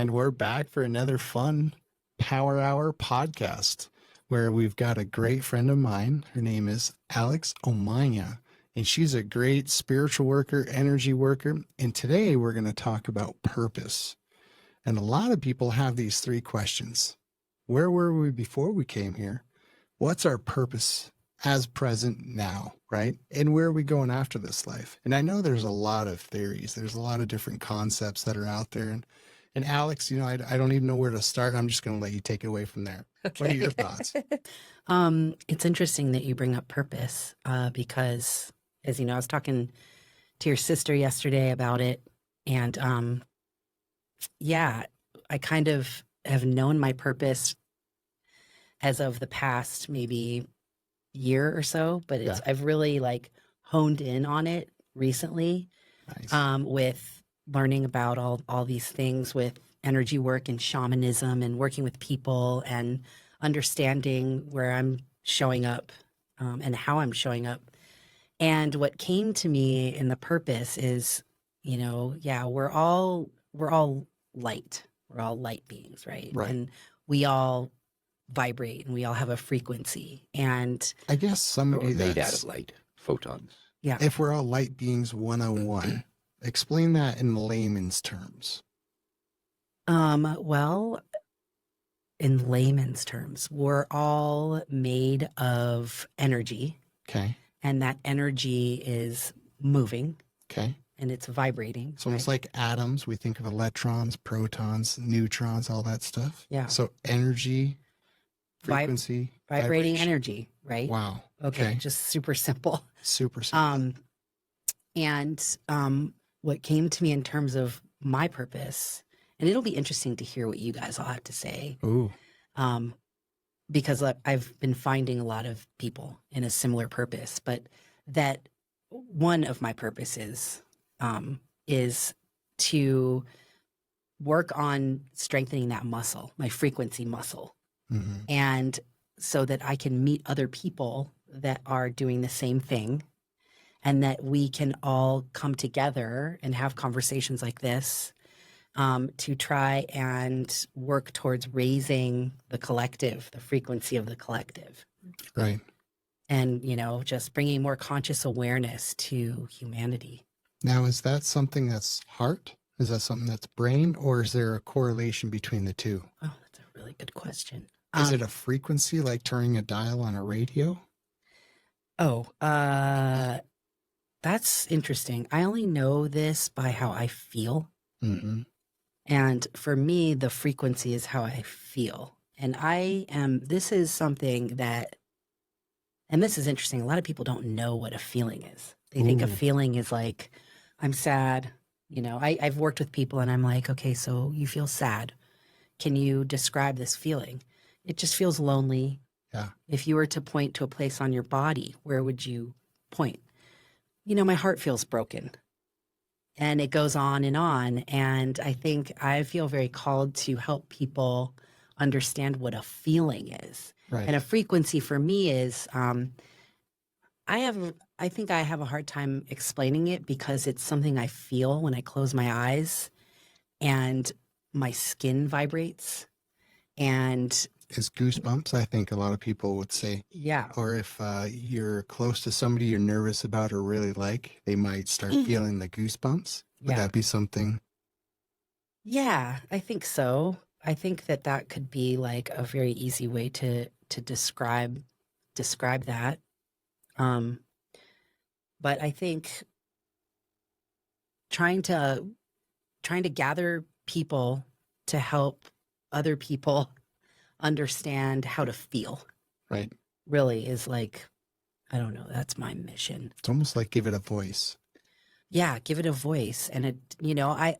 And we're back for another fun Power Hour podcast where we've got a great friend of mine. Her name is Omania, and she's a great spiritual worker, energy worker. And today we're going to talk about purpose. And a lot of people have these three questions. Where were we before we came here? What's our purpose as present now, right? And where are we going after this life? And I know there's a lot of theories. There's a lot of different concepts that are out there. And Alex, I don't even know where to start. I'm just going to let you take it away from there. Okay. What are your thoughts? It's interesting that you bring up purpose because, as you know, I was talking to your sister yesterday about it. And I kind of have known my purpose as of the past maybe year or so, but I've really honed in on it recently. Nice. With learning about all these things with energy work and shamanism and working with people and understanding where I'm showing up and how I'm showing up. And what came to me in the purpose is, we're all light. We're all light beings, right? And we all vibrate and we all have a frequency. And I guess somebody made out of light, photons. Yeah. If we're all light beings 101, explain that in layman's terms. Well, in layman's terms, we're all made of energy. Okay. And that energy is moving. Okay. And it's vibrating. It's almost like atoms. We think of electrons, protons, neutrons, all that stuff. Yeah. So energy, frequency, vibrating energy, right? Wow. Okay. Just super simple. Super simple. What came to me in terms of my purpose, and it'll be interesting to hear what you guys all have to say. Ooh. Because I've been finding a lot of people in a similar purpose, but that one of my purposes is to work on strengthening that muscle, my frequency muscle. Mm-hmm. And so that I can meet other people that are doing the same thing and that we can all come together and have conversations like this to try and work towards raising the collective, the frequency of the collective. Right. And, just bringing more conscious awareness to humanity. Now, is that something that's heart? Is that something that's brain? Or is there a correlation between the two? Oh, that's a really good question. Is it a frequency like turning a dial on a radio? Oh, that's interesting. I only know this by how I feel. Mm-hmm. And for me, the frequency is how I feel. And this is something that, and this is interesting. A lot of people don't know what a feeling is. They think a feeling is like, I'm sad. I've worked with people and I'm like, okay, so you feel sad. Can you describe this feeling? It just feels lonely. Yeah. If you were to point to a place on your body, where would you point? My heart feels broken. And it goes on. And I think I feel very called to help people understand what a feeling is. Right. And a frequency for me is, I think I have a hard time explaining it because it's something I feel when I close my eyes and my skin vibrates. And it's goosebumps, I think a lot of people would say. Yeah. Or if you're close to somebody you're nervous about or really like, they might start feeling the goosebumps. Would that be something? Yeah, I think so. I think that could be like a very easy way to describe that. But I think trying to gather people to help other people understand how to feel. Right. Really is like, I don't know, that's my mission. It's almost like give it a voice. Yeah, give it a voice. And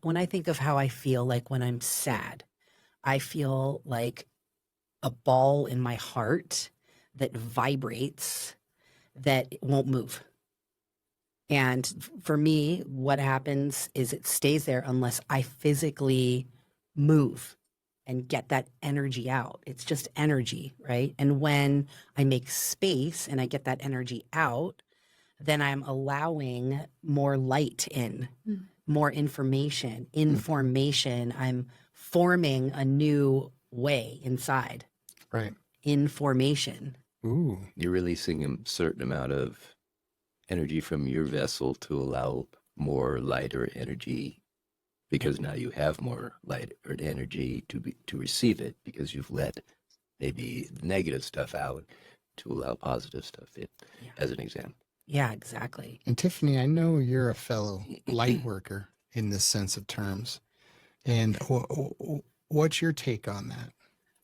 when I think of how I feel, like when I'm sad, I feel like a ball in my heart that vibrates, that won't move. And for me, what happens is it stays there unless I physically move and get that energy out. It's just energy, right? And when I make space and I get that energy out, then I'm allowing more light in, more information. I'm forming a new way inside Right. in formation. Ooh. You're releasing a certain amount of energy from your vessel to allow more lighter energy, because now you have more lighter energy to receive it, because you've let maybe negative stuff out to allow positive stuff in, as an example. Yeah, exactly. And Tiffany, I know you're a fellow light worker in this sense of terms. And what's your take on that?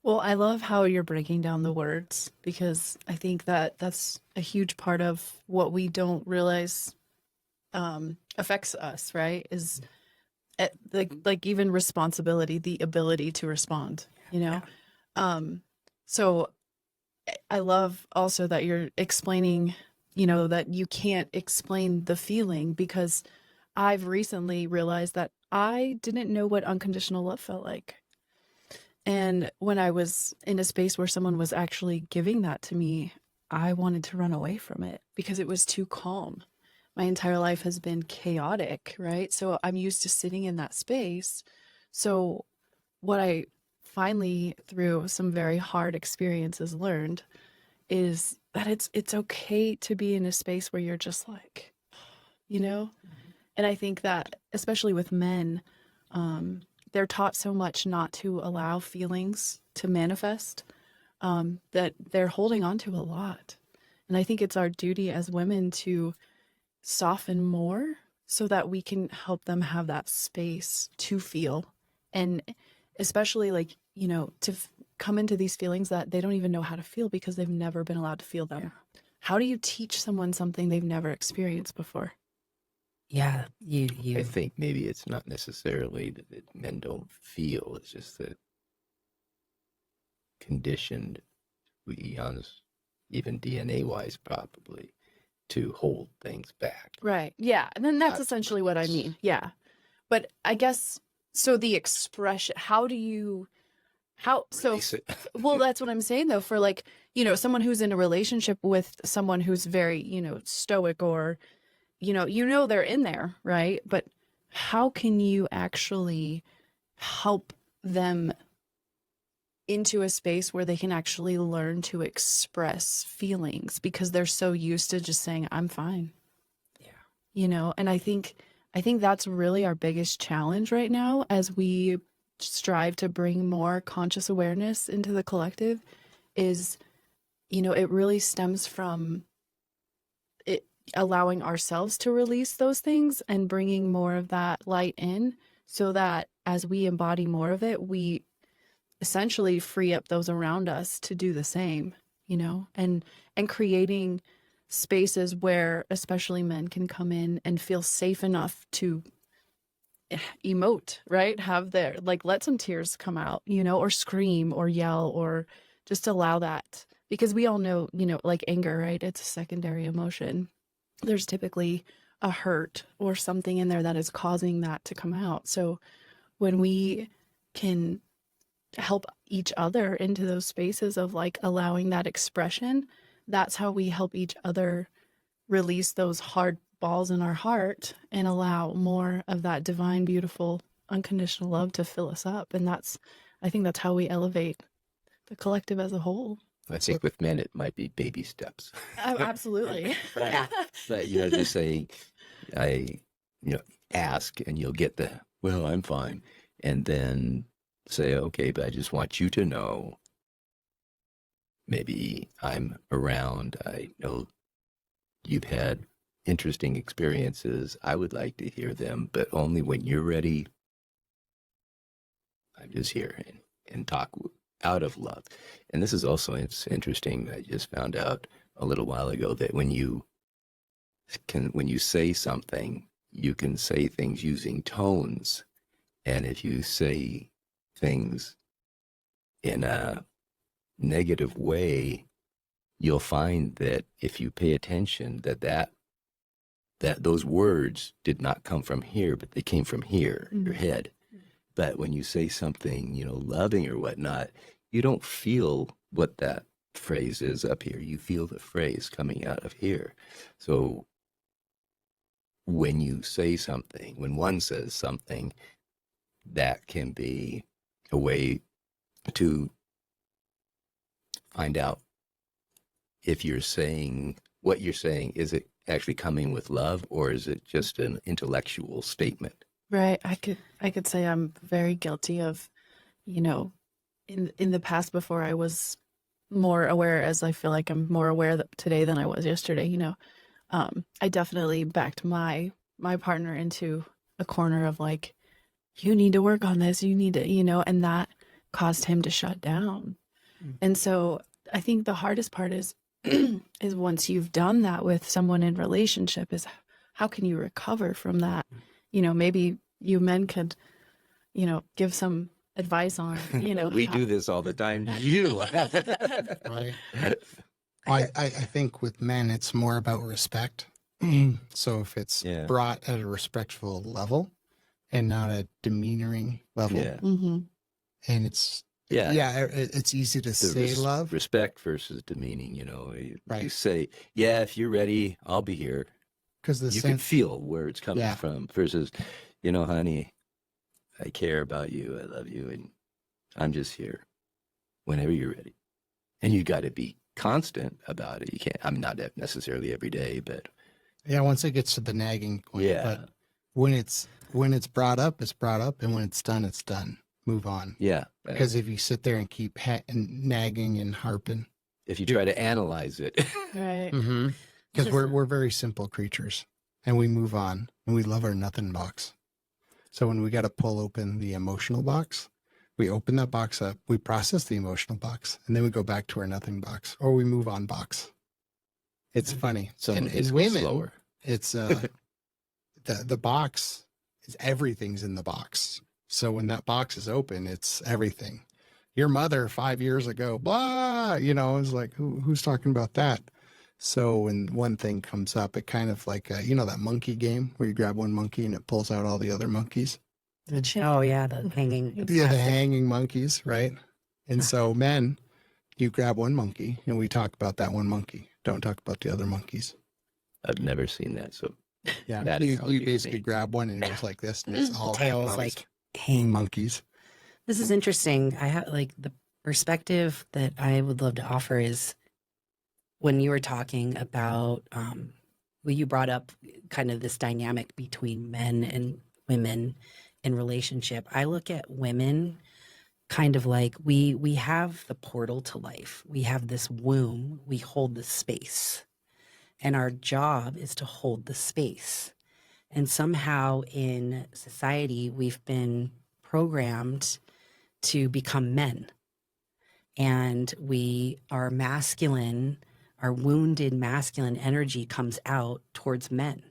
Well, I love how you're breaking down the words, because I think that that's a huge part of what we don't realize affects us, right? Is like even responsibility, the ability to respond, you know? So I love also that you're explaining, that you can't explain the feeling, because I've recently realized that I didn't know what unconditional love felt like. And when I was in a space where someone was actually giving that to me, I wanted to run away from it because it was too calm. My entire life has been chaotic, right? So I'm used to sitting in that space. So what I finally, through some very hard experiences, learned is that it's okay to be in a space where you're just like, And I think that especially with men, they're taught so much not to allow feelings to manifest, that they're holding on to a lot. And I think it's our duty as women to soften more so that we can help them have that space to feel. And especially to come into these feelings that they don't even know how to feel because they've never been allowed to feel them. Yeah. How do you teach someone something they've never experienced before? Yeah, I think maybe it's not necessarily that men don't feel, it's just that conditioned, we honest, even DNA-wise probably, to hold things back. Right. Yeah. And then that's essentially what I mean. Yeah. But I guess, so the expression, well, that's what I'm saying though, for someone who's in a relationship with someone who's very, stoic, or, they're in there, right? But how can you actually help them into a space where they can actually learn to express feelings, because they're so used to just saying, I'm fine. Yeah. And I think that's really our biggest challenge right now as we strive to bring more conscious awareness into the collective is, it really stems from it allowing ourselves to release those things and bringing more of that light in, so that as we embody more of it, we essentially free up those around us to do the same, and creating spaces where especially men can come in and feel safe enough to emote, right? Have their, let some tears come out, or scream or yell, or just allow that, because we all know, anger, right? It's a secondary emotion. There's typically a hurt or something in there that is causing that to come out. So when we can help each other into those spaces of allowing that expression, that's how we help each other release those hard balls in our heart and allow more of that divine, beautiful, unconditional love to fill us up. And I think that's how we elevate the collective as a whole. I think with men, it might be baby steps. Oh, absolutely. Yeah. But, just saying, ask and you'll get the, well, I'm fine. And then say, okay, but I just want you to know, maybe I'm around. I know you've had interesting experiences. I would like to hear them, but only when you're ready. I'm just here and talk out of love. And this is also, it's interesting. I just found out a little while ago that when you say something, you can say things using tones. And if you say things in a negative way, you'll find that if you pay attention, that those words did not come from here, but they came from here, your head. But when you say something, loving or whatnot, you don't feel what that phrase is up here. You feel the phrase coming out of here. So when you say something, when one says something, that can be a way to find out if you're saying what you're saying, is it actually coming with love, or is it just an intellectual statement? Right. I could say I'm very guilty of, you know, in the past before I was more aware, as I feel like I'm more aware today than I was yesterday, you know. I definitely backed my partner into a corner of like, you need to work on this, you need to, you know, and that caused him to shut down. And so I think the hardest part is is once you've done that with someone in relationship, is how can you recover from that? You know, maybe you men could, you know, give some advice on, you know. We do this all the time. Right. I think with men, it's more about respect. So if it's Yeah. brought at a respectful level and not a demeanoring level, Yeah. Mm-hmm. and it's Yeah. it's easy to say love. Respect versus demeaning, you know. You Right. say, yeah, if you're ready, I'll be here. Because the You can sense, feel where it's coming Yeah. from versus, you know, honey, I care about you. I love you. And I'm just here whenever you're ready. And you got to be constant about it. You can't, I'm not necessarily every day, but yeah, once it gets to the nagging point. yeah. But when it's brought up, it's brought up, and when it's done, it's done. Move on. Yeah. Because if you sit there and keep nagging and harping, If you try to analyze it, Right. because we're very simple creatures, and we move on, and we love our nothing box. So when we got to pull open the emotional box, we open that box up, we process the emotional box, and then we go back to our nothing box, or we move on box. It's funny. so and it's women, slower. it's the box is everything's in the box. So when that box is open, it's everything. Your mother 5 years ago, blah, you know, it's like, who's talking about that? So when one thing comes up, it kind of like, you know, that monkey game where you grab one monkey and it pulls out all the other monkeys. Oh yeah, the hanging. Yeah, the hanging monkeys, right? And so men, you grab one monkey and we talk about that one monkey. Don't talk about the other monkeys. I've never seen that. So Yeah, that is you basically grab one and it was like this, and it's all Tails about like hang monkeys. This is interesting. I have like the perspective that I would love to offer is when you were talking about, well, you brought up kind of this dynamic between men and women in relationship. I look at women kind of like we have the portal to life. We have this womb. We hold the space, and our job is to hold the space. And somehow in society, we've been programmed to become men. And our masculine, our wounded masculine energy comes out towards men.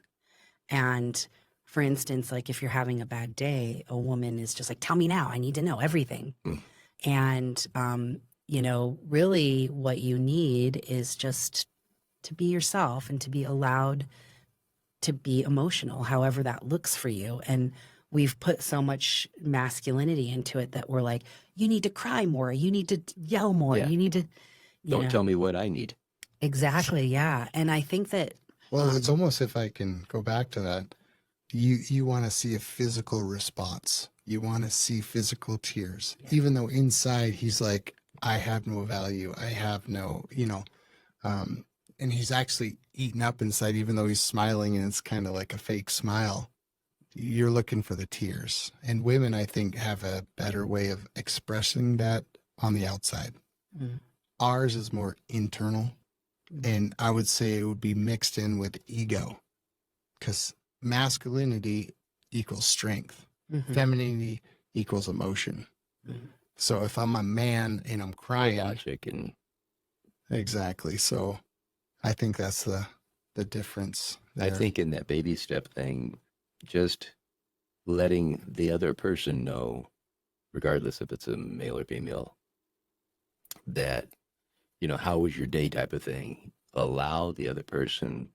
And for instance, like if you're having a bad day, a woman is just like, tell me now, I need to know everything. And, you know, really what you need is just to be yourself and to be allowed to be emotional, however that looks for you. And we've put so much masculinity into it that we're like, you need to cry more, you need to yell more, Yeah. you need to, don't tell me what I need. Exactly, yeah. And I think that, Well, it's almost, if I can go back to that, you want to see a physical response. You want to see physical tears, even though inside he's like, I have no value. I have no, you know, and he's actually eaten up inside, even though he's smiling and it's kind of like a fake smile. You're looking for the tears. And women, I think, have a better way of expressing that on the outside. Mm. Ours is more internal. And I would say it would be mixed in with ego, because masculinity equals strength. Femininity equals emotion. So if I'm a man and I'm crying, Logic and exactly. So I think that's the difference there. I think in that baby step thing, just letting the other person know, regardless if it's a male or female, that, you know, how was your day type of thing. Allow the other person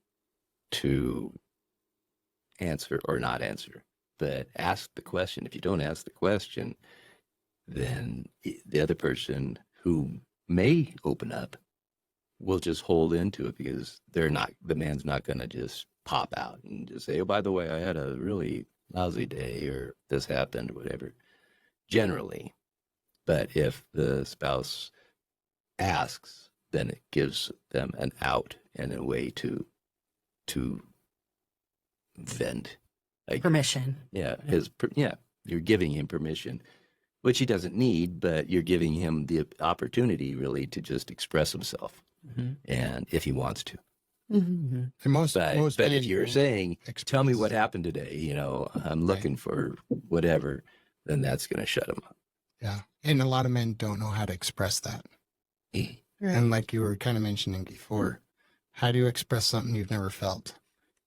to answer or not answer, but ask the question. If you don't ask the question, then the other person who may open up will just hold into it, because the man's not going to just pop out and just say, oh, by the way, I had a really lousy day, or this happened, or whatever. Generally, But if the spouse asks, then it gives them an out and a way to vent. Like, Permission. yeah, you're giving him permission, which he doesn't need, but you're giving him the opportunity really to just express himself, and if he wants to. Mm-hmm. And most But if you're saying, "Tell me what express- happened today," I'm looking for whatever, then that's going to shut him up. Yeah. And a lot of men don't know how to express that. And like you were kind of mentioning before, how do you express something you've never felt?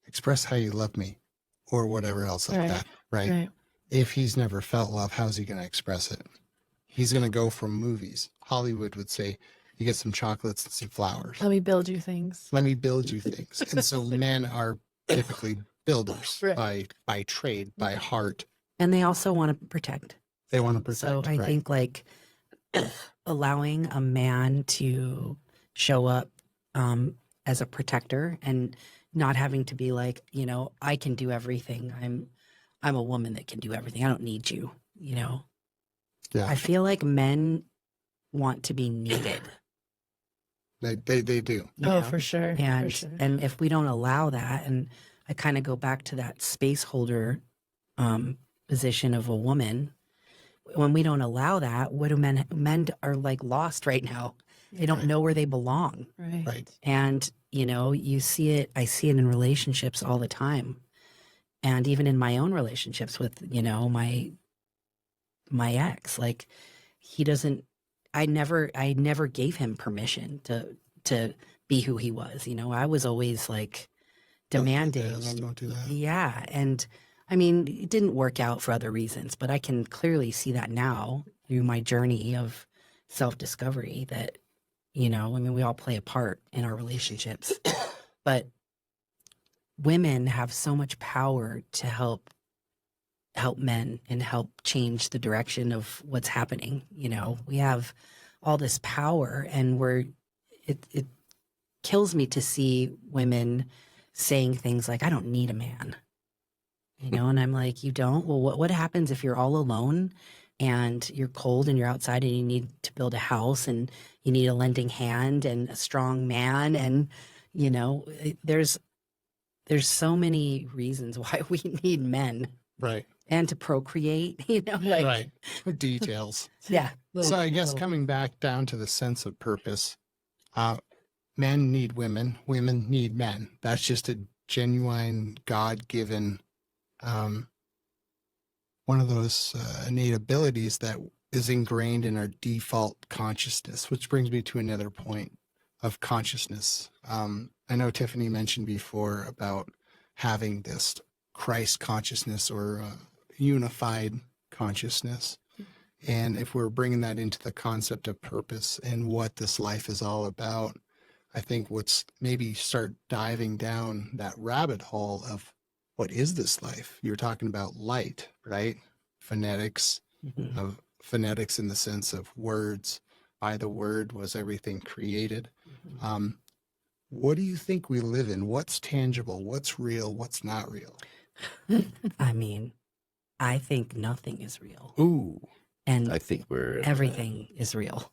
Express how you love me or whatever else like that, right? If he's never felt love, how's he going to express it? He's going to go from movies. Hollywood would say, you get some chocolates and some flowers. Let me build you things. Let me build you things. And so men are typically builders by trade, by heart. And they also want to protect. They want to protect. So I think like allowing a man to show up as a protector and not having to be like, I can do everything. I'm a woman that can do everything. I don't need you, Yeah. I feel like men want to be needed. They do. you Oh, know? for sure. And for sure. and if we don't allow that, and I kind of go back to that space holder position of a woman, when we don't allow that, what do men are like lost right now? They don't know where they belong. Right. And you see it, I see it in relationships all the time. And even in my own relationships with, my ex, like I never gave him permission to be who he was. I was always like demanding. Don't do that. Yeah. And I mean, it didn't work out for other reasons, but I can clearly see that now through my journey of self-discovery that, we all play a part in our relationships, but women have so much power to help men and help change the direction of what's happening. We have all this power, and it kills me to see women saying things like, I don't need a man, and I'm like, you don't? Well, what happens if you're all alone and you're cold and you're outside and you need to build a house and you need a lending hand and a strong man? And, there's so many reasons why we need men. Right. And to procreate, Right. Details. Yeah. So I guess coming back down to the sense of purpose, men need women, women need men. That's just a genuine God-given, one of those innate abilities that is ingrained in our default consciousness, which brings me to another point of consciousness. I know Tiffany mentioned before about having this Christ consciousness or unified consciousness. And if we're bringing that into the concept of purpose and what this life is all about, I think maybe start diving down that rabbit hole of what is this life? You're talking about light, right? Phonetics, of phonetics in the sense of words. By the word was everything created. What do you think we live in? What's tangible? What's real? What's not real? I mean, I think nothing is real. Ooh. And I think everything is real.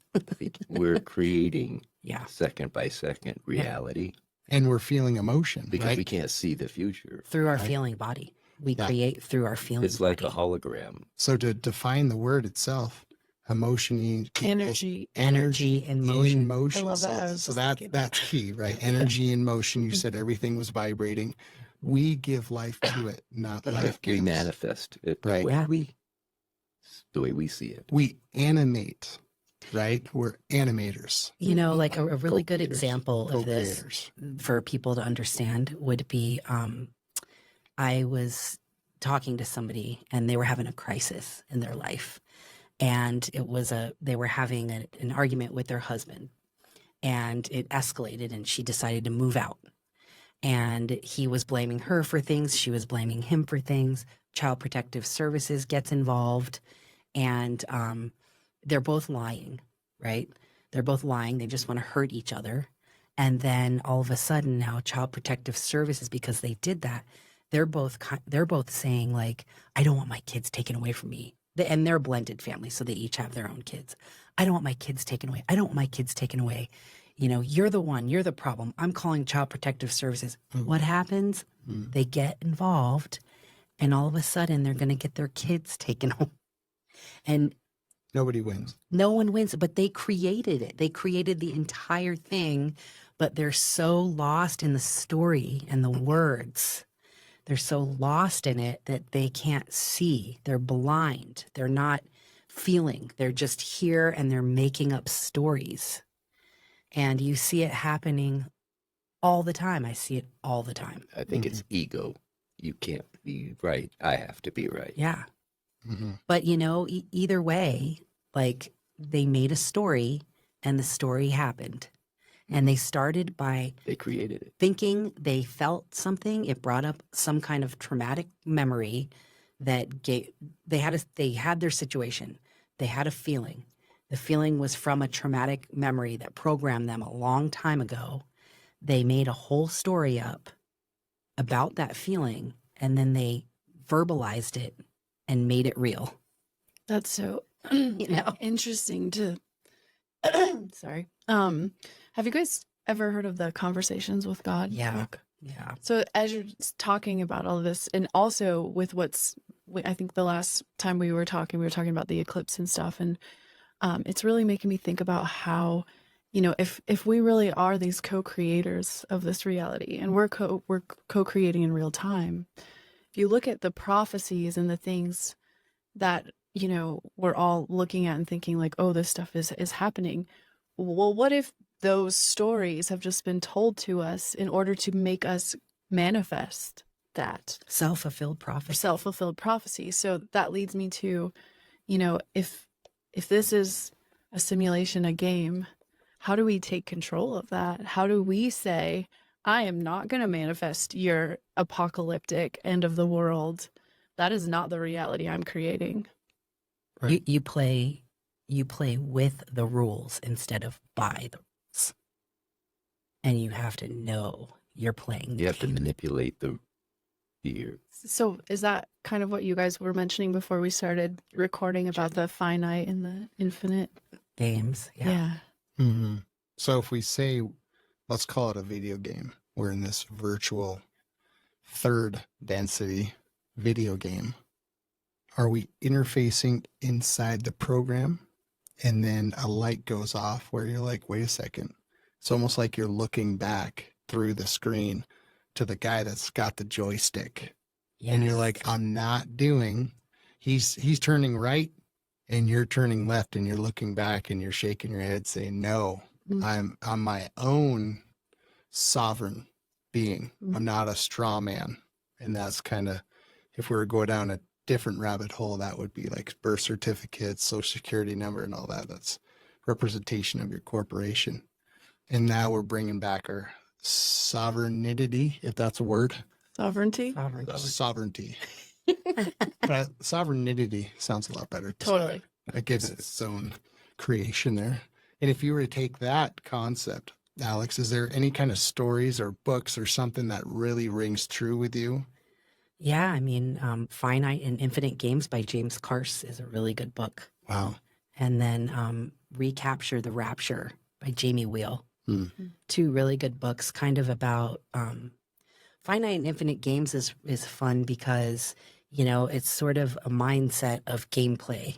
we're creating Yeah. second by second reality And we're feeling emotion, because right? we can't see the future. Through our feeling body. We create through our feeling It's like body. a hologram. So to define the word itself, emotion equals Energy. Energy and motion. in motion. I love that. I So, was so just that thinking that's key, right? Energy in motion. You said everything was vibrating. We give life to it, not life We gives. manifest it Right. Yeah. the way we see it. We animate, right? We're animators. Like a really good Co-creators, example of this co-creators. for people to understand would be I was talking to somebody and they were having a crisis in their life. And they were having an argument with their husband, and it escalated and she decided to move out. And he was blaming her for things. She was blaming him for things. Child Protective Services gets involved, and they're both lying, right? They're both lying. They just want to hurt each other. And then all of a sudden now Child Protective Services, because they did that, they're both saying like, I don't want my kids taken away from me. and they're a blended family, so they each have their own kids. I don't want my kids taken away. I don't want my kids taken away. You know, you're the problem. I'm calling Child Protective Services. What happens? They get involved, and all of a sudden they're going to get their kids taken home. And Nobody wins. no one wins, but they created it. They created the entire thing, but they're so lost in the story and the words. They're so lost in it that they can't see. They're blind. They're not feeling. They're just here and they're making up stories. And you see it happening all the time. I see it all the time. I think it's ego. You can't be right. I have to be right. Yeah. Mm-hmm. But, you know, either way, like they made a story and the story happened. And they started by They created it. thinking they felt something. It brought up some kind of traumatic memory that they had their situation. They had a feeling. The feeling was from a traumatic memory that programmed them a long time ago. They made a whole story up about that feeling, and then they verbalized it and made it real. That's so You know? interesting to sorry. Have you guys ever heard of the Conversations with God Yeah. book? Yeah. So as you're talking about all of this, and also with I think the last time we were talking about the eclipse and stuff, and it's really making me think about how, you know, if we really are these co-creators of this reality, and we're co-creating in real time. If you look at the prophecies and the things that, you know, we're all looking at and thinking like, oh, this stuff is happening. Well, what if those stories have just been told to us in order to make us manifest that Self-fulfilled prophecy. self-fulfilled prophecy? So that leads me to, you know, if this is a simulation, a game, how do we take control of that? How do we say, I am not going to manifest your apocalyptic end of the world? That is not the reality I'm creating. Right. You play with the rules instead of by the rules. And you have to know you're playing. You have to manipulate the fear. So is that kind of what you guys were mentioning before we started recording about the finite and the infinite games. Yeah. Mm-hmm. So if we say, let's call it a video game, we're in this virtual third density video game. Are we interfacing inside the program and then a light goes off where you're like, wait a second. It's almost like you're looking back through the screen to the guy that's got the joystick. Yes. And you're like, I'm not doing, he's turning right and you're turning left and you're looking back and you're shaking your head saying, no, I'm my own sovereign being. I'm not a straw man. And that's kind of, if we were to go down a different rabbit hole, that would be like birth certificates, social security number and all that. That's representation of your corporation. And now we're bringing back our sovereignty, if that's a word. sovereignty. Sovereignty. But sovereignty sounds a lot better. Totally. It gives it its own creation there. And if you were to take that concept, Alex, is there any kind of stories or books or something that really rings true with you? Yeah. I mean, Finite and Infinite Games by James Carse is a really good book. Wow. And then Recapture the Rapture by Jamie Wheel. Two really good books, kind of about Finite and Infinite Games is fun because, you know, it's sort of a mindset of gameplay.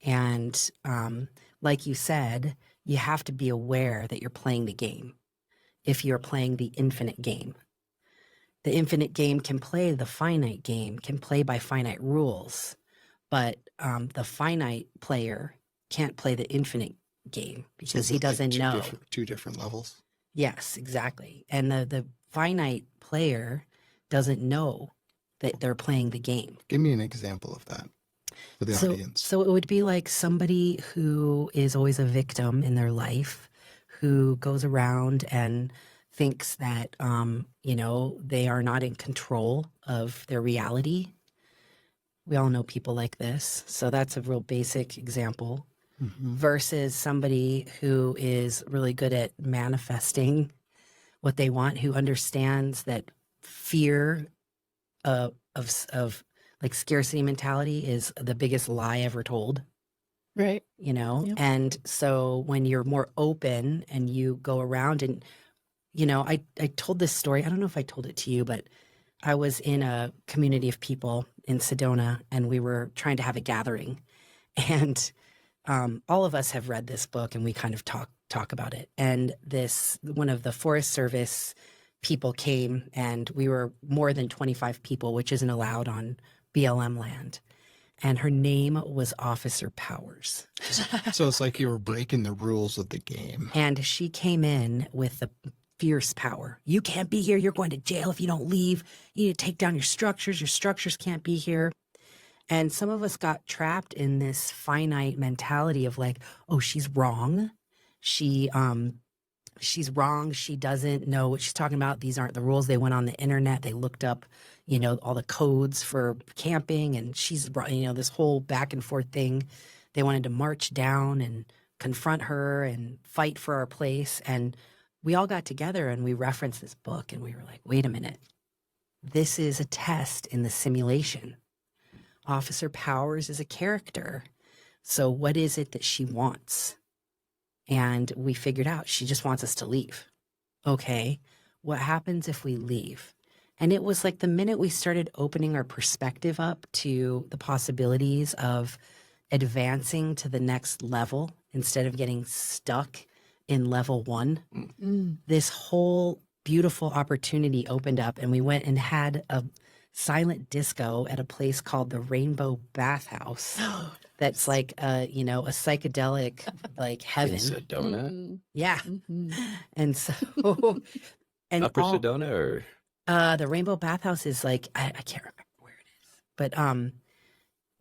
And like you said, you have to be aware that you're playing the game if you're playing the infinite game. The infinite game can play the finite game, can play by finite rules, but the finite player can't play the infinite game because he doesn't know. Two different levels. Yes, exactly. And the finite player doesn't know that they're playing the game. Give me an example of that for the audience. So it would be like somebody who is always a victim in their life, who goes around and thinks that, you know, they are not in control of their reality. We all know people like this. So that's a real basic example. Versus somebody who is really good at manifesting what they want, who understands that fear of like scarcity mentality is the biggest lie ever told, Right. you know? Yep. And so when you're more open and you go around and, you know, I told this story. I don't know if I told it to you, but I was in a community of people in Sedona and we were trying to have a gathering. And all of us have read this book and we kind of talk about it. And one of the Forest Service people came and we were more than 25 people, which isn't allowed on BLM land. And her name was Officer Powers. So it's like you were breaking the rules of the game. And she came in with the fierce power. You can't be here. You're going to jail if you don't leave. You need to take down your structures. Your structures can't be here. And some of us got trapped in this finite mentality of like, oh, she's wrong. She's wrong. She doesn't know what she's talking about. These aren't the rules. They went on the internet. They looked up, you know, all the codes for camping, and she's, you know, this whole back and forth thing. They wanted to march down and confront her and fight for our place. And we all got together and we referenced this book and we were like, wait a minute. This is a test in the simulation. Officer Powers is a character. So what is it that she wants? And we figured out she just wants us to leave. Okay, what happens if we leave? And it was like the minute we started opening our perspective up to the possibilities of advancing to the next level instead of getting stuck in level 1, this whole beautiful opportunity opened up, and we went and had a silent disco at a place called the Rainbow Bathhouse. That's like you know, a psychedelic like heaven. In Sedona? Mm-hmm. Yeah. Mm-hmm. And so and Upper Sedona or? the Rainbow Bathhouse is like I can't remember where it is. But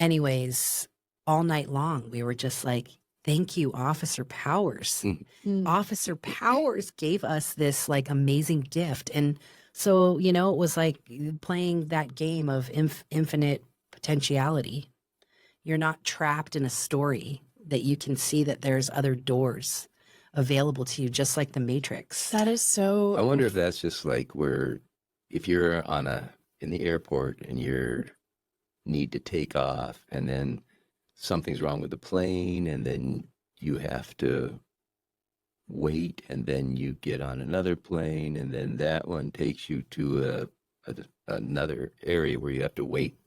anyways, all night long we were just like, thank you, Officer Powers. Officer Powers gave us this like amazing gift. And so, you know, it was like playing that game of infinite potentiality. You're not trapped in a story, that you can see that there's other doors available to you, just like the Matrix. That is so. I wonder if that's just like where, if you're in the airport and you need to take off and then something's wrong with the plane and then you have to wait and then you get on another plane and then that one takes you to another area where you have to wait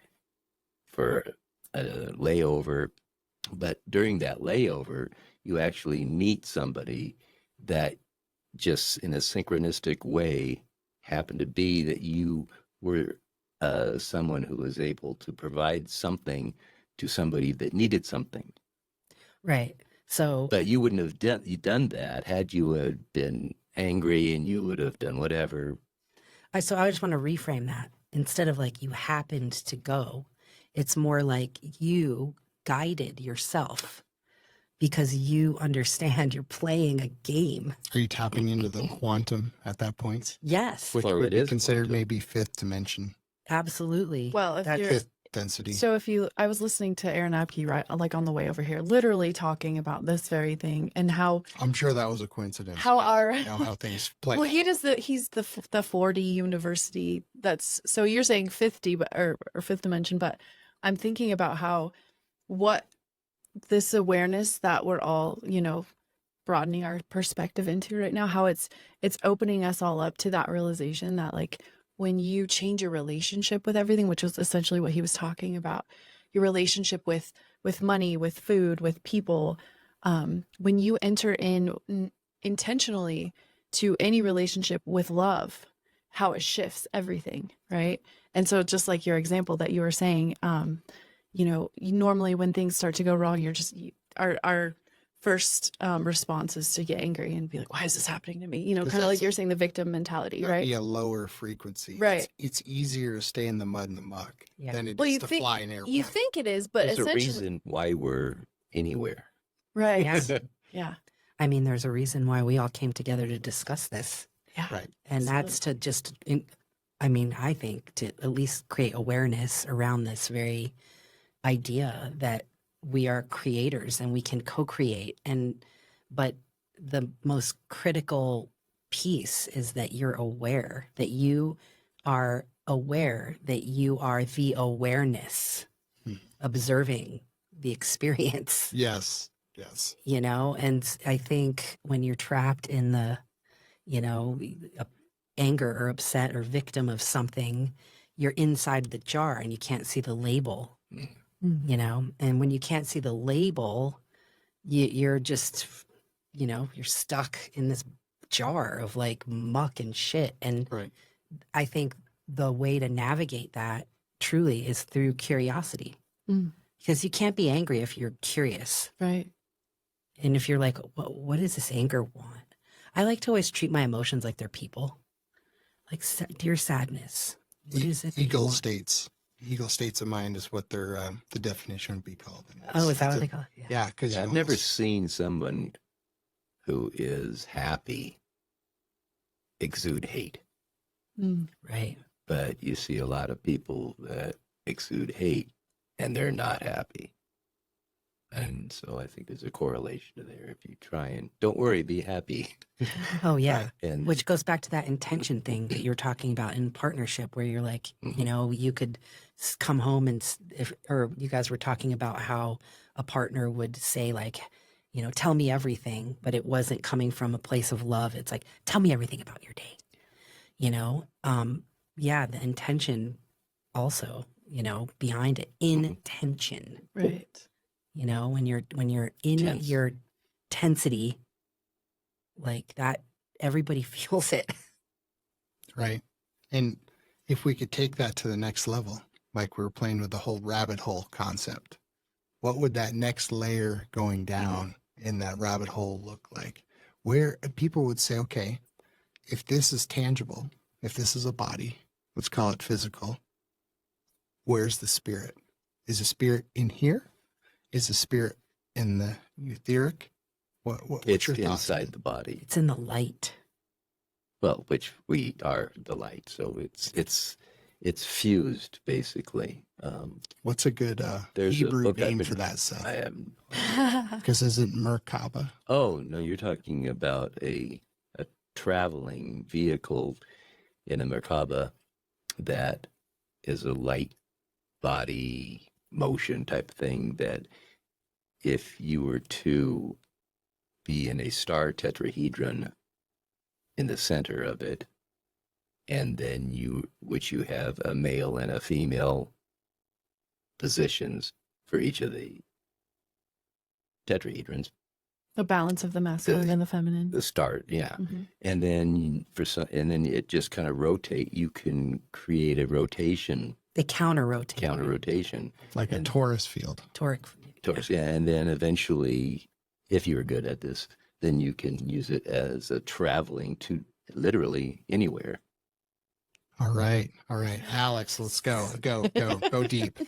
for a layover. But during that layover, you actually meet somebody that just in a synchronistic way happened to be that you were someone who was able to provide something to somebody that needed something. Right. So, but you wouldn't have done that had you had been angry, and you would have done whatever. So I just want to reframe that. Instead of like you happened to go, it's more like you guided yourself because you understand you're playing a game. Are you tapping into the quantum at that point? Yes. Which Well, would it be is considered quantum. maybe fifth dimension, Absolutely. Well, if you're fifth density. so, I was listening to Aaron Apke, right, like on the way over here, literally talking about this very thing and how I'm sure that was a coincidence. our You know how things play. well, he's the 4D university. That's so you're saying 50, but or fifth dimension, but I'm thinking about how what this awareness that we're all, you know, broadening our perspective into right now, how it's opening us all up to that realization that like when you change your relationship with everything, which was essentially what he was talking about, your relationship with money, with food, with people, when you enter in intentionally to any relationship with love, how it shifts everything, right? And so just like your example that you were saying, you know, normally when things start to go wrong, you're just our first response is to get angry and be like, why is this happening to me? You know, kind of like you're saying, the victim mentality, right? Be a lower frequency. Right. It's easier to stay in the mud and the muck than it is you to think, fly an airplane. You think it is, but There's a essentially, reason why we're anywhere. right? Yes. Yeah. I mean, there's a reason why we all came together to discuss this. Yeah. Right. And that's to just, I mean, I think to at least create awareness around this very idea that we are creators and we can co-create. But the most critical piece is that you're aware that you are aware that you are the awareness observing the experience. Yes. Yes. You know, and I think when you're trapped in the, you know, anger or upset or victim of something, you're inside the jar and you can't see the label, you know, and when you can't see the label, you're just, you know, you're stuck in this jar of like muck and shit. And Right. I think the way to navigate that truly is through curiosity, because you can't be angry if you're curious. Right. And if you're like, what does this anger want? I like to always treat my emotions like they're people. Like, dear sadness, what is it? Eagle states. Eagle states of mind is what their the definition would be called. Oh, is that what they call it? Yeah, because I've never seen someone who is happy exude hate. Right. But you see a lot of people that exude hate and they're not happy. And so I think there's a correlation there. If you try and don't worry, be happy. Oh, yeah. And Which goes back to that intention thing that you're talking about in partnership, where you're like, you know, you could come home and, or you guys were talking about how a partner would say, like, you know, tell me everything, but it wasn't coming from a place of love. It's like, tell me everything about your day. You know, yeah, the intention also, you know, behind it, intention. Right. You know, when you're in Tense. your tensity, like that, everybody feels it. Right. And if we could take that to the next level, like we were playing with the whole rabbit hole concept, what would that next layer going down in that rabbit hole look like? Where people would say, okay, if this is tangible, if this is a body, let's call it physical, where's the spirit? Is the spirit in here? Is the spirit in the etheric? What's it's your thoughts? inside the body. It's in the light. Well, which we are the light. So it's fused basically. What's a good There's a Hebrew book I've name been- for that, Seth? I am. Because isn't Merkaba? Oh no, you're talking about a traveling vehicle in a Merkaba that is a light body motion type thing, that if you were to be in a star tetrahedron in the center of it, and then you have a male and a female positions for each of the tetrahedrons, The balance of the masculine and the feminine. the start, yeah. Mhm. And then and then it just kind of rotate. You can create a rotation, They counter rotate. counter rotation. Like a And- torus field. Toric. Yeah, and then eventually, if you're good at this, then you can use it as a traveling to literally anywhere. All right. All right. Alex, let's go. Go deep.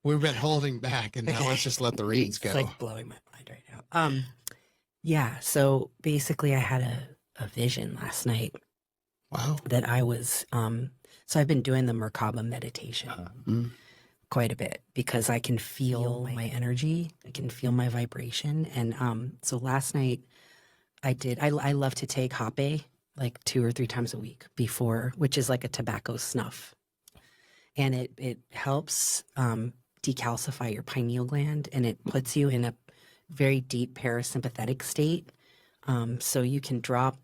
We've been holding back and now let's just let the reeds go. It's like blowing my mind right now. Yeah. So basically, I had a vision last night Wow. that I was. So I've been doing the Merkaba meditation Mm. quite a bit because I can feel my energy. I can feel my vibration. And so last night I did. I love to take hape like 2 or 3 times a week before, which is like a tobacco snuff, and it helps decalcify your pineal gland, and it puts you in a very deep parasympathetic state, so you can drop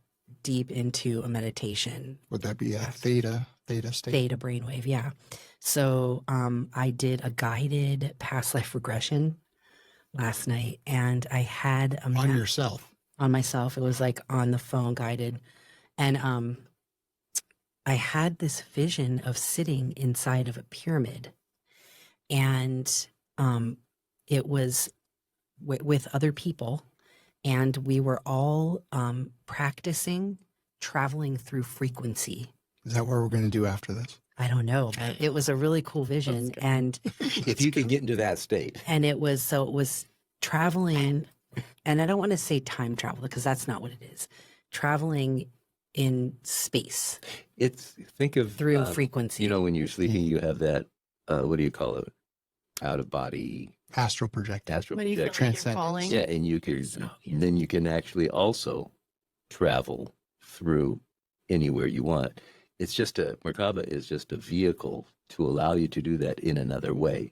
deep into a meditation. Would that be a theta state? Theta brainwave, yeah. So I did a guided past life regression last night, and I had a On yourself. on myself. It was like on the phone guided, and I had this vision of sitting inside of a pyramid, and it was with other people, and we were all practicing traveling through frequency. Is that what we're going to do after this? I don't know, but it was a really cool vision, and If you can get into that state. it was traveling, and I don't want to say time travel because that's not what it is. Traveling in space Think of through frequency. You know, when you're sleeping, you have that. What do you call it? Out of body Astral projecting. astral When you feel projection. like you're Transcendence. falling. Yeah, and then you can actually also travel through anywhere you want. it's just Merkaba is just a vehicle to allow you to do that in another way.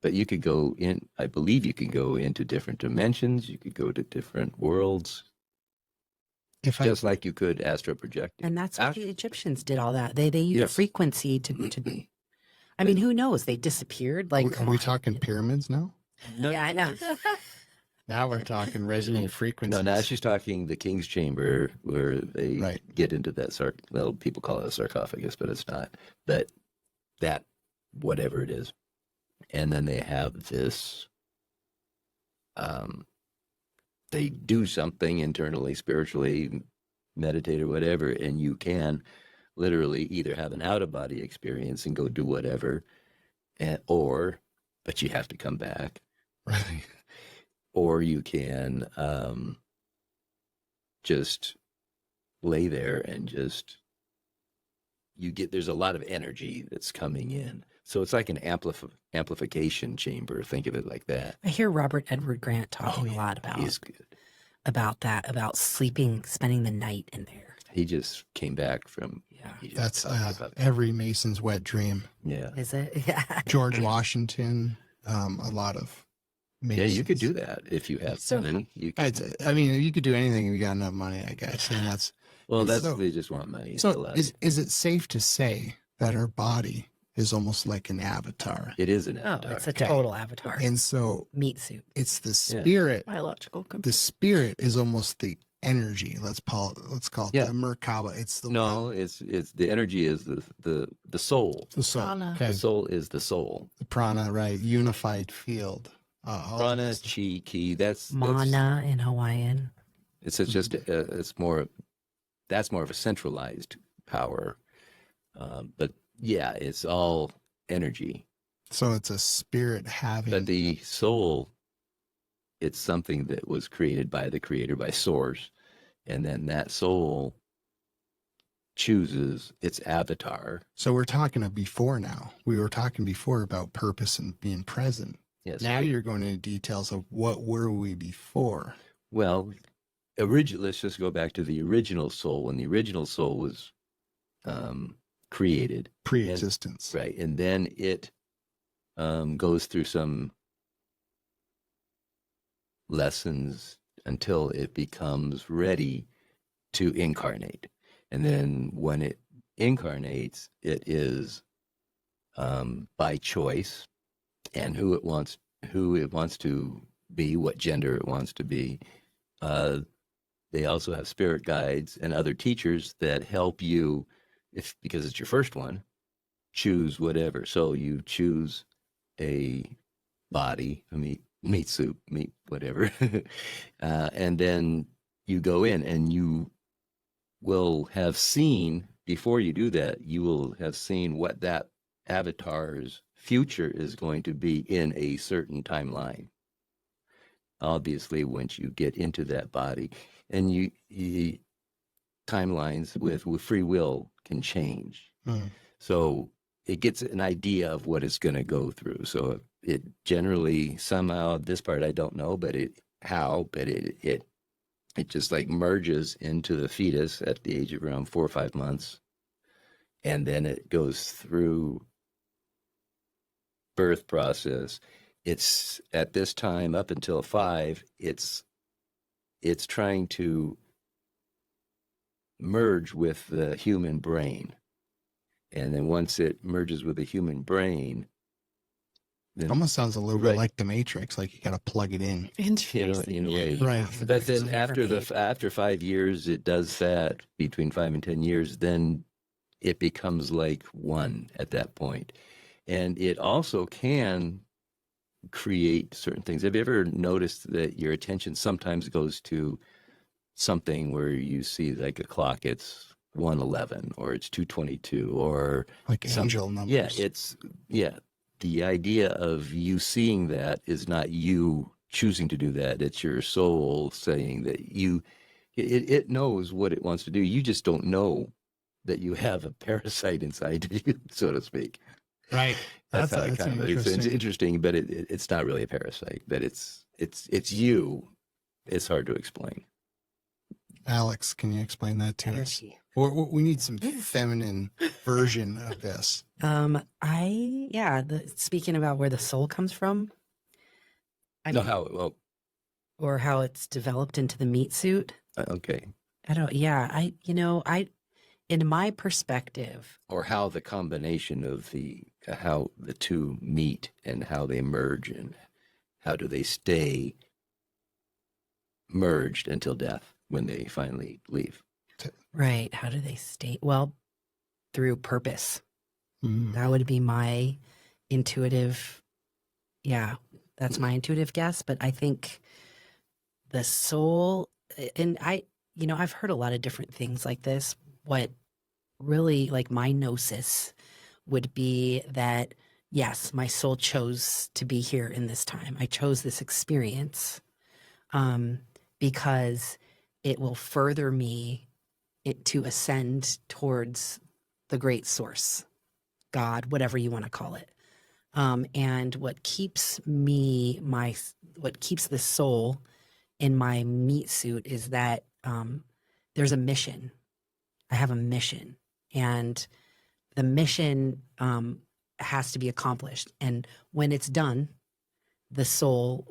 But you could go in, I believe you can go into different dimensions. You could go to different worlds, just like you could astral projecting. And that's what the Egyptians did all that. They used frequency to I mean, who knows? They disappeared. Like, are we talking pyramids now? Yeah, I know. Now we're talking resonant frequencies. No, now she's talking the king's chamber where they get into that well, people call it a sarcophagus, but it's not. But that, whatever it is. And then they have this, they do something internally, spiritually, meditate or whatever, and you can literally either have an out-of-body experience and go do whatever, but you have to come back. Right. Or you can just lay there and there's a lot of energy that's coming in. So it's like an amplification chamber. Think of it like that. I hear Robert Edward Grant talking a lot about that, about sleeping, spending the night in there. He just came back from. That's every Mason's wet dream. Yeah. Is it? Yeah. George Washington, a lot of Masons. Yeah, you could do that if you have money. I mean, you could do anything if you got enough money, I guess. And they just want money. So is it safe to say that our body is almost like an avatar? It is an avatar. Oh, it's a total avatar. And so meat suit. It's the spirit. Biological component. The spirit is almost the energy. Let's call it the Merkaba. It's the energy is the soul. The soul. Okay. The soul is the soul. The prana, right? Unified field. Prana, chi, ki. That's mana in Hawaiian. It's just that's more of a centralized power, but yeah, it's all energy. So it's a spirit having. But the soul, it's something that was created by the creator, by source, and then that soul chooses its avatar. So we're talking of before now. We were talking before about purpose and being present. Yes. Now you're going into details of what were we before. Well, let's just go back to the original soul. When the original soul was created. Pre-existence. Right. And then it goes through some lessons until it becomes ready to incarnate. And then when it incarnates, it is by choice and who it wants to be, what gender it wants to be. They also have spirit guides and other teachers that help you, because it's your first one, choose whatever. So you choose a body, meat soup, meat, whatever. And then you go in and you will have seen, before you do that, you will have seen what that avatar's future is going to be in a certain timeline. Obviously, once you get into that body, and you timelines with free will can change. So it gets an idea of what it's going to go through. So it generally, somehow, this part I don't know, but it just like merges into the fetus at the age of around 4 or 5 months. And then it goes through birth process. It's at this time up until 5, it's trying to merge with the human brain. And then once it merges with the human brain, then, it almost sounds a little bit like the Matrix, like you got to plug it in. In a way. Right. But then after 5 years, it does that, between 5 and 10 years, then it becomes like one at that point. And it also can create certain things. Have you ever noticed that your attention sometimes goes to something where you see like a clock, it's 1:11 or it's 2:22 or like angel numbers? The idea of you seeing that is not you choosing to do that. It's your soul saying that it knows what it wants to do. You just don't know that you have a parasite inside of you, so to speak. Right. That's it's interesting, but it's not really a parasite, but it's you. It's hard to explain. Alex, can you explain that to us? Or we need some feminine version of this. Speaking about where the soul comes from, No, how, well, or how it's developed into the meat suit. okay. In my perspective, Or how the combination of how the two meet and how they merge and how do they stay merged until death when they finally leave. right? How do they stay? Well, through purpose. Mm. That would be my intuitive. Yeah, that's my intuitive guess. But I think the soul, and I've heard a lot of different things like this. What really, like, my gnosis would be that, yes, my soul chose to be here in this time. I chose this experience because it will further me to ascend towards the great source, God, whatever you want to call it. And what keeps the soul in my meat suit is that there's a mission. I have a mission, and the mission has to be accomplished. And when it's done, the soul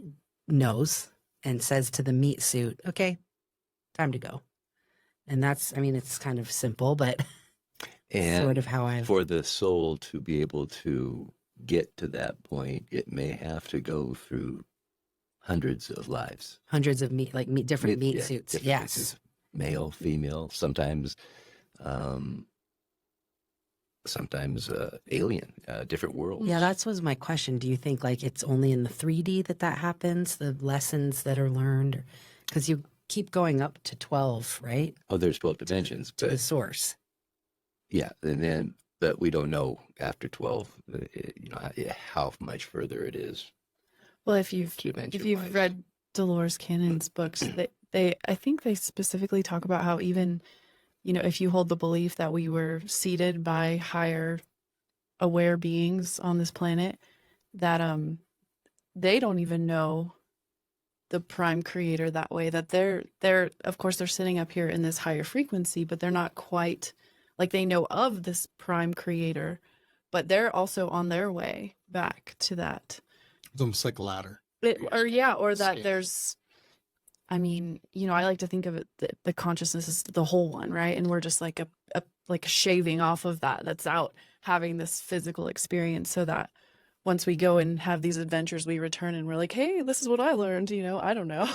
knows and says to the meat suit, okay, time to go. And it's kind of simple, but And sort of how I've... for the soul to be able to get to that point, it may have to go through hundreds of lives. Hundreds of different meat suits. Different Yes. meat suits. Male, female, sometimes alien, different worlds. Yeah, that was my question. Do you think it's only in the 3D that happens, the lessons that are learned? Because you keep going up to 12, right? Oh, there's 12 dimensions. To the source. Yeah, but we don't know after 12, how much further it is. Well, if you've read Dolores Cannon's books, I think they specifically talk about how even, if you hold the belief that we were seeded by higher aware beings on this planet, that they don't even know the prime creator that way, that they're of course they're sitting up here in this higher frequency, but they're not quite they know of this prime creator, but they're also on their way back to that. It's almost like a ladder. Or that there's, I like to think of it, the consciousness is the whole one, right? And we're just like a shaving off of that's out having this physical experience, so that once we go and have these adventures, we return and we're like, hey, this is what I learned, I don't know.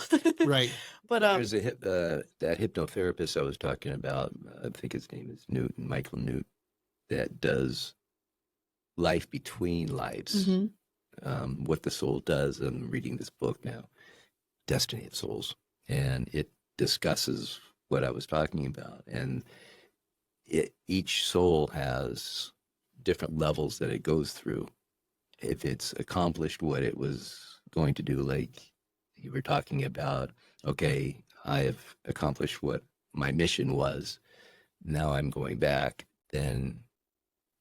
Right. But there's that hypnotherapist I was talking about, I think his name is Michael Newt, that does life between lives. mm-hmm. What the soul does. I'm reading this book now, Destiny of Souls, and it discusses what I was talking about. And each soul has different levels that it goes through. If it's accomplished what it was going to do, like you were talking about, okay, I have accomplished what my mission was, now I'm going back, then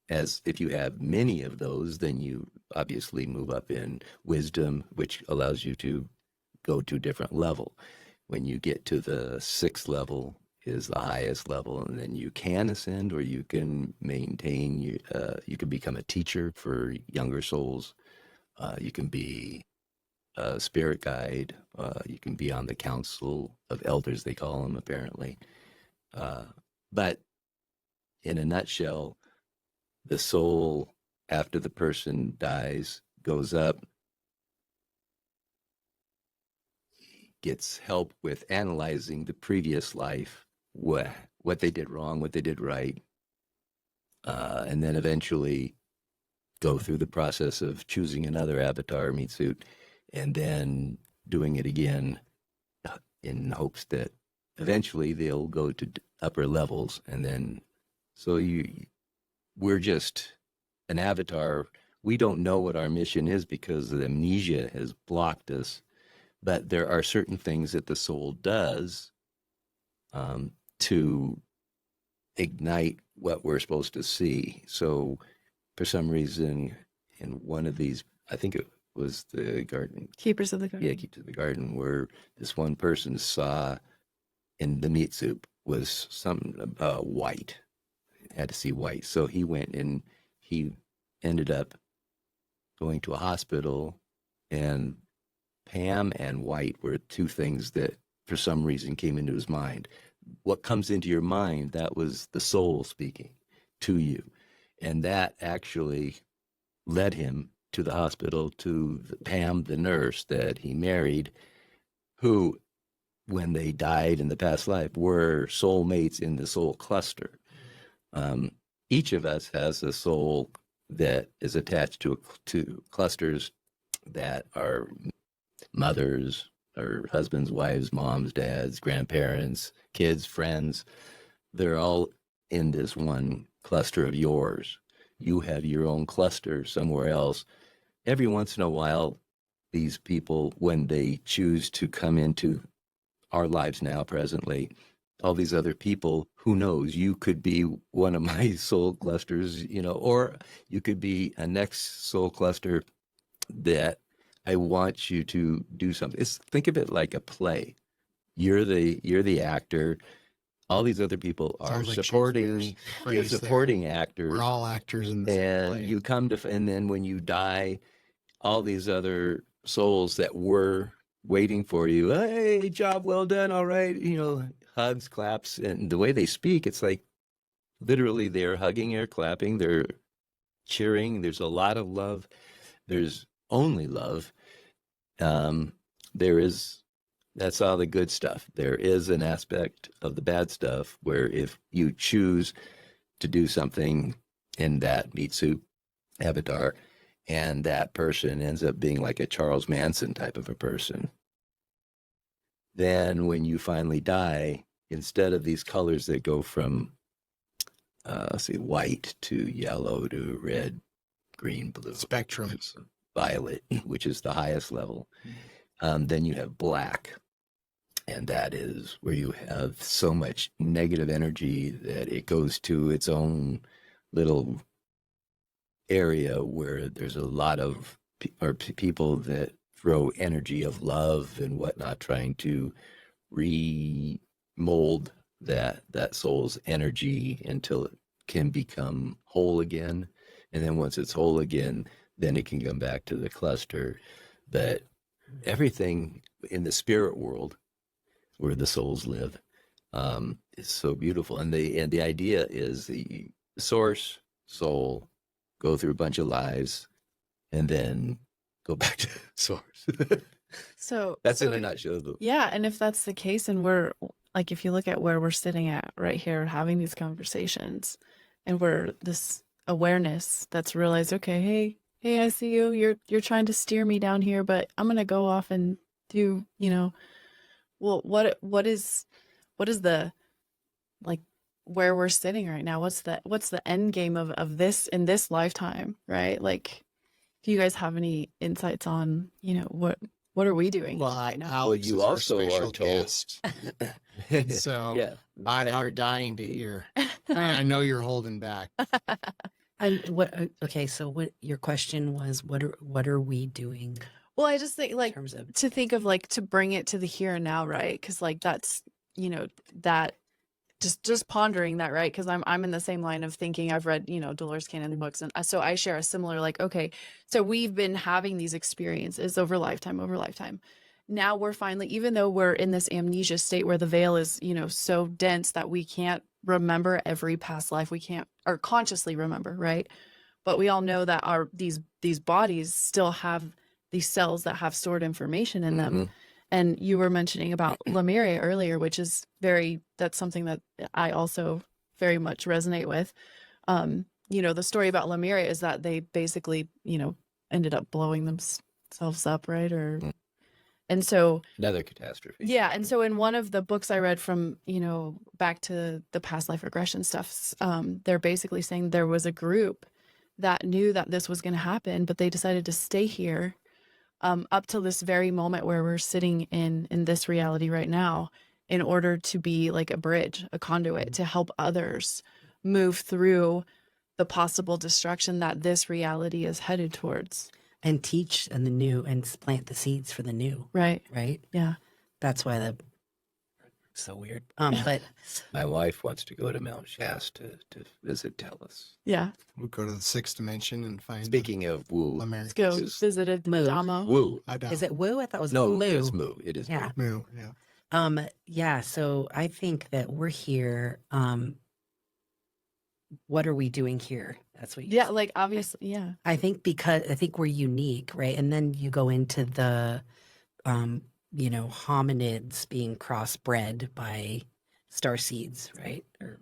as if you have many of those, then you obviously move up in wisdom, which allows you to go to a different level. When you get to the 6th level is the highest level, and then you can ascend, or you can maintain, you can become a teacher for younger souls. You can be a spirit guide. You can be on the council of elders, they call them, apparently. But in a nutshell, the soul, after the person dies, goes up, gets help with analyzing the previous life, what they did wrong, what they did right, and then eventually go through the process of choosing another avatar meat suit, and then doing it again in hopes that eventually they'll go to upper levels. And then, so we're just an avatar. We don't know what our mission is because the amnesia has blocked us. But there are certain things that the soul does to ignite what we're supposed to see. So for some reason, in one of these, I think it was the garden. Keepers of the Garden. Yeah, Keepers of the Garden, where this one person saw in the meat soup was some white. Had to see white. So he went and he ended up going to a hospital, and Pam and white were two things that for some reason came into his mind. What comes into your mind, that was the soul speaking to you. And that actually led him to the hospital, to Pam, the nurse that he married, who, when they died in the past life, were soulmates in the soul cluster. Each of us has a soul that is attached to clusters that are mothers or husbands, wives, moms, dads, grandparents, kids, friends. They're all in this one cluster of yours. You have your own cluster somewhere else. Every once in a while, these people, when they choose to come into our lives now, presently, all these other people, who knows, you could be one of my soul clusters, or you could be a next soul cluster that I want you to do something. Think of it like a play. You're the actor. All these other people are Sounds like supporting Shakespeare's phrase there. actors. We're all actors in the same play. And you come to, and then when you die, all these other souls that were waiting for you, hey, job well done, all right, hugs, claps, and the way they speak, it's like literally they're hugging or clapping, they're cheering. There's a lot of love. There's only love. That's all the good stuff. There is an aspect of the bad stuff where if you choose to do something in that Mitsu avatar, and that person ends up being like a Charles Manson type of a person, then when you finally die, instead of these colors that go from, white to yellow to red, green, blue, Spectrum. violet, which is the highest level, then you have black. And that is where you have so much negative energy that it goes to its own little area where there's a lot of people that throw energy of love and whatnot, trying to remold that soul's energy until it can become whole again. And then once it's whole again, then it can come back to the cluster. But everything in the spirit world, where the souls live, is so beautiful. And the idea is the source soul go through a bunch of lives and then go back to source. So That's in a nutshell. Yeah, and if that's the case, and we're like, if you look at where we're sitting at right here, having these conversations, and we're this awareness that's realized, okay, hey, I see you. You're trying to steer me down here, but I'm gonna go off and do, well, what is the, like, where we're sitting right now? What's the end game of this in this lifetime, right? Like, do you guys have any insights on, what are we doing? Well, I know you also are told. So Yeah. I are dying to hear. I know you're holding back. Okay, so what your question was, what are we doing Well, I just think, in like, terms of to think of, like, to bring it to the here and now, right? Because, like, that's, that just pondering that, right? Because I'm in the same line of thinking. I've read, Dolores Cannon books, and so I share a similar, like, okay, so we've been having these experiences over lifetime. Now we're finally, even though we're in this amnesia state where the veil is, so dense that we can't remember every past life, we can't, or consciously remember, right? But we all know that these bodies still have these cells that have stored information in them. Mhm. And you were mentioning about Lemuria earlier, which is that's something that I also very much resonate with. The story about Lemuria is that they basically, ended up blowing themselves up, right? And so Another catastrophe. yeah. And so in one of the books I read from, back to the past life regression stuff, they're basically saying there was a group that knew that this was going to happen, but they decided to stay here up till this very moment where we're sitting in this reality right now, in order to be like a bridge, a conduit to help others move through the possible destruction that this reality is headed towards. and teach and the new and plant the seeds for the new, Right. right? Yeah. That's why So weird. But My wife wants to go to Mount Shasta to visit Tellus. Yeah. We'll go to the sixth dimension and find Speaking of woo, Let's go Just visit a Moo. Damo. woo. I doubt. is it woo? I thought it was No, moo. it's moo. It is Yeah. moo. Yeah. Yeah. So I think that we're here. What are we doing here? That's what you Yeah, like obviously, yeah. I think we're unique, right? And then you go into the, hominids being crossbred by starseeds, right? Or,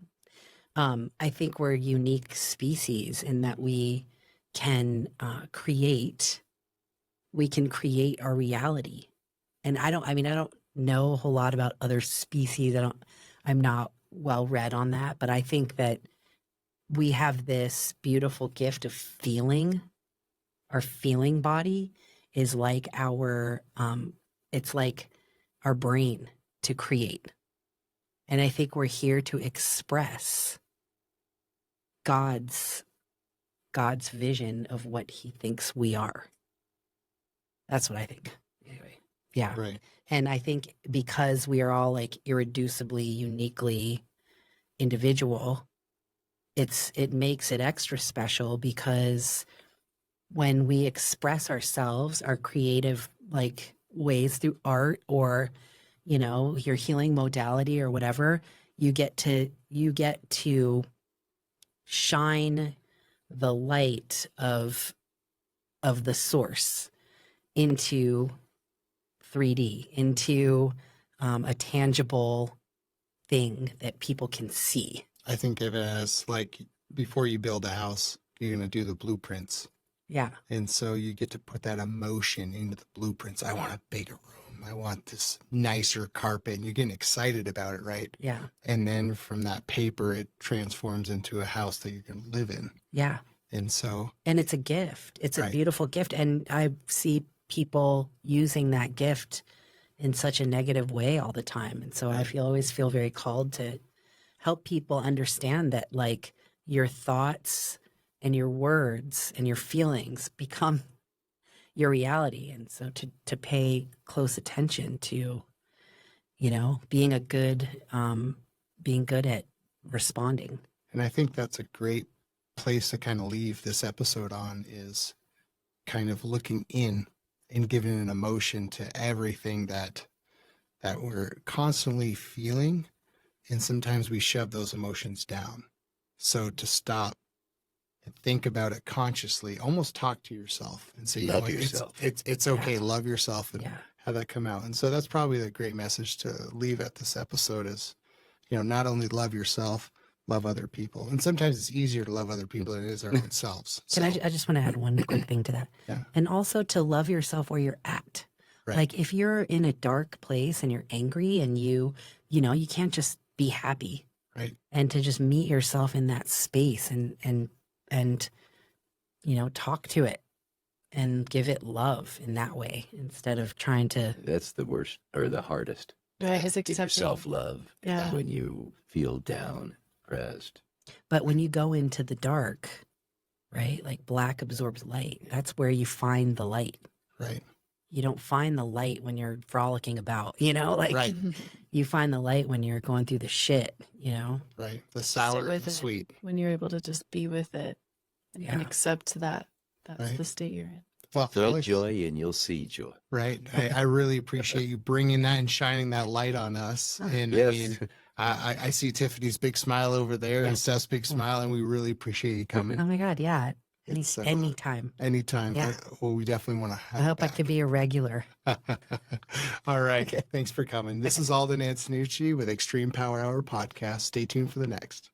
I think we're a unique species in that we can create our reality. And I don't know a whole lot about other species. I'm not well read on that, but I think that we have this beautiful gift of feeling. Our feeling body is like it's like our brain to create. And I think we're here to express God's vision of what he thinks we are. That's what I think. Anyway. Yeah. Right. And I think because we are all like irreducibly, uniquely individual, it makes it extra special because when we express ourselves, our creative like ways through art or, your healing modality or whatever, you get to shine the light of the source into 3D, into a tangible thing that people can see. I think of it as like before you build a house, you're going to do the blueprints. Yeah. And so you get to put that emotion into the blueprints. I want a bigger room. I want this nicer carpet. And you're getting excited about it, right? Yeah. And then from that paper, it transforms into a house that you're going to live in. Yeah. And so. And it's a gift. It's a Right. beautiful gift. And I see people using that gift in such a negative way all the time. And so I always feel very called to help people understand that like your thoughts and your words and your feelings become your reality. And so to pay close attention to, being good at responding. And I think that's a great place to kind of leave this episode on is kind of looking in and giving an emotion to everything that we're constantly feeling. And sometimes we shove those emotions down. So to stop and think about it consciously, almost talk to yourself and say, Love yourself. It's okay. Love yourself and Yeah. have that come out. And so that's probably the great message to leave at this episode is, not only love yourself, love other people. And sometimes it's easier to love other people than it is our own selves. So, I just want to add one quick thing to that. Yeah. And also to love yourself where you're at. Right. Like if you're in a dark place and you're angry and you can't just be happy. Right. And to just meet yourself in that space and talk to it and give it love in that way instead of trying to. That's the worst or the hardest. Right, his Give acceptance. yourself love. Yeah. When you feel down, depressed. But when you go into the dark, right, like black absorbs light, that's where you find the light. Right. You don't find the light when you're frolicking about, Right. You find the light when you're going through the shit, Right. The sour and with the it. sweet. When you're able to just be with it and Yeah. accept that's Right. the state you're in. Well, Feel Alex, joy and you'll see joy. right. I really appreciate you bringing that and shining that light on us. And I mean, I see Tiffany's big smile over there and Seth's big smile, and we really appreciate you coming. Oh my God, yeah. It's, Anytime. Anytime. Yeah. Well, we definitely want to have I hope I back. could be a regular. All right. Thanks for coming. This is Alden Antonuci with Extreme Power Hour Podcast. Stay tuned for the next.